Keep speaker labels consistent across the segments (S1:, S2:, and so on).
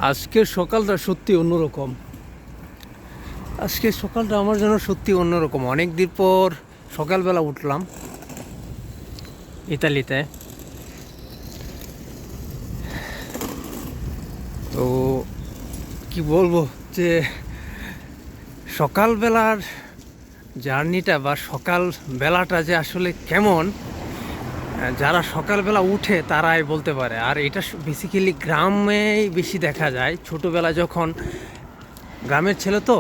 S1: আজকের সকালটা সত্যি অন্যরকম। আজকের সকালটা আমার জন্য সত্যি অন্যরকম। অনেক দিন পর সকালবেলা উঠলাম ইতালিতে। তো কি বলবো যে সকালবেলার জার্নিটা বা সকাল বেলাটা যে আসলে কেমন, যারা সকালবেলা উঠে তারাই বলতে পারে। আর এটা বেসিক্যালি গ্রামেই বেশি দেখা যায়। ছোটোবেলা যখন গ্রামের ছেলে তো,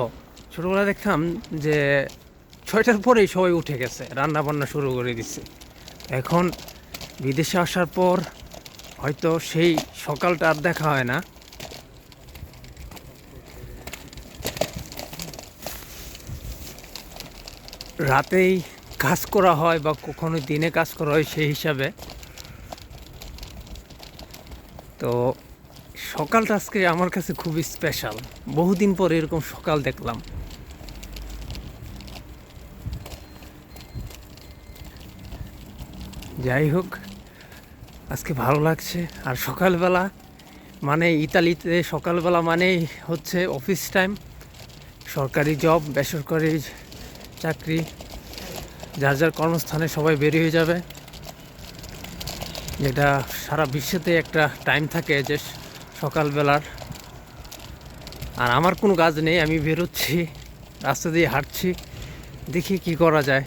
S1: ছোটোবেলা দেখতাম যে 6টার পরেই সবাই উঠে গেছে, রান্না বান্না শুরু করে দিচ্ছে। এখন বিদেশে আসার পর হয়তো সেই সকালটা আর দেখা হয় না। রাতেই কাজ করা হয় বা কখনো দিনে কাজ করা হয় সেই হিসাবে। তো সকালটা আজকে আমার কাছে খুবই স্পেশাল। বহুদিন পর এরকম সকাল দেখলাম। যাই হোক, আজকে ভালো লাগছে। আর সকালবেলা মানে ইতালিতে সকালবেলা মানেই হচ্ছে অফিস টাইম। সরকারি জব, বেসরকারি চাকরি, যার যার কর্মস্থানে সবাই বেরিয়ে হয়ে যাবে। যেটা সারা বিশ্বতে একটা টাইম থাকে যে সকালবেলার। আর আমার কোনো কাজ নেই, আমি বেরোচ্ছি, রাস্তা দিয়ে হাঁটছি, দেখি কি করা যায়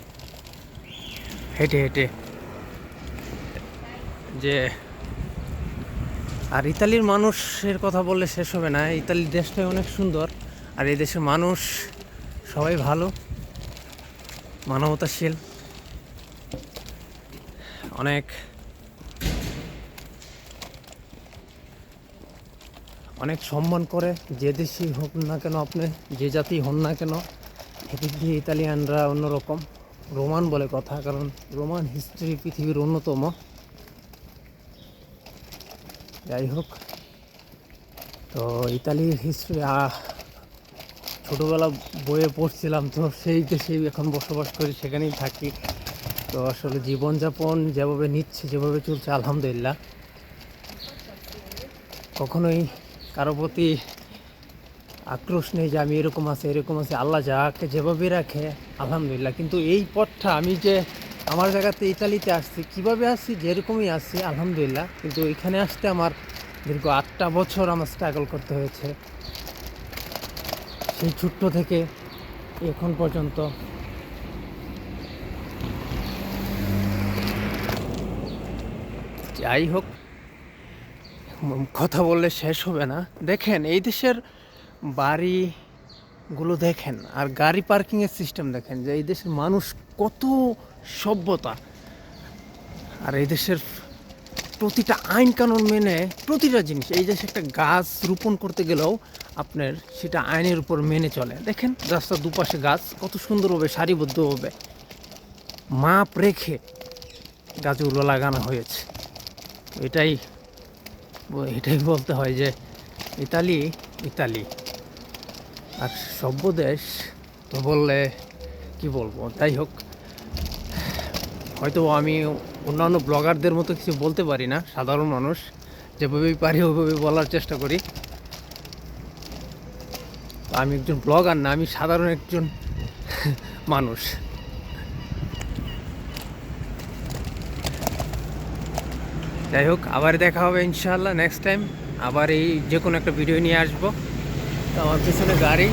S1: হেঁটে হেঁটে। যে আর ইতালির মানুষের কথা বললে শেষ হবে না। ইতালির দেশটাই অনেক সুন্দর। আর এই দেশের মানুষ সবাই ভালো, মানবতাশীল, অনেক অনেক সম্মান করে। যে দেশই হোক না কেন, আপনি যে জাতি হন না কেন, এদিক দিয়ে ইতালিয়ানরা অন্যরকম। রোমান বলে কথা, কারণ রোমান হিস্ট্রি পৃথিবীর অন্যতম। যাই হোক, তো ইতালির হিস্ট্রি ছোটোবেলা বইয়ে পড়ছিলাম, তো সেই দেশেই এখন বসবাস করি, সেখানেই থাকি। তো আসলে জীবনযাপন যেভাবে নিচ্ছে, যেভাবে চলছে, আলহামদুলিল্লাহ। কখনোই কারো প্রতি আক্রোশ নেই যে আমি এরকম আছে এরকম আছে। আল্লাহ যাকে যেভাবে রাখে আলহামদুলিল্লাহ। কিন্তু এই পথটা আমি যে আমার জায়গাতে ইতালিতে আসছি, কীভাবে আসছি, যেরকমই আসছি আলহামদুলিল্লাহ। কিন্তু এখানে আসতে আমার দীর্ঘ 8টা বছর আমার স্ট্রাগল করতে হয়েছে, সেই ছোট্ট থেকে এখন পর্যন্ত। যাই হোক, কথা বললে শেষ হবে না। দেখেন এই দেশের বাড়িগুলো দেখেন, আর গাড়ি পার্কিংয়ের সিস্টেম দেখেন, যে এই দেশের মানুষ কত সভ্যতা। আর এই দেশের প্রতিটা আইন কানুন মেনে প্রতিটা জিনিস। এই দেশে একটা গাছ রোপণ করতে গেলেও আপনার সেটা আইনের উপর মেনে চলে। দেখেন রাস্তার দুপাশে গাছ কত সুন্দরভাবে সারিবদ্ধভাবে মাপ রেখে গাছগুলো লাগানো হয়েছে। এটাই এটাই বলতে হয় যে ইতালি ইতালি আর সভ্য দেশ তো বললে কি বলবো। যাই হোক, হয়তো আমি অন্যান্য ব্লগারদের মতো কিছু বলতে পারি না, সাধারণ মানুষ যেভাবেই পারি ওইভাবে বলার চেষ্টা করি। আমি একজন ব্লগার না, আমি সাধারণ একজন মানুষ। যাই হোক, আবার দেখা হবে ইনশাআল্লাহ নেক্সট টাইম। আবার এই যে কোনো একটা ভিডিও নিয়ে আসবো। তো আমার পিছনে গাড়ি,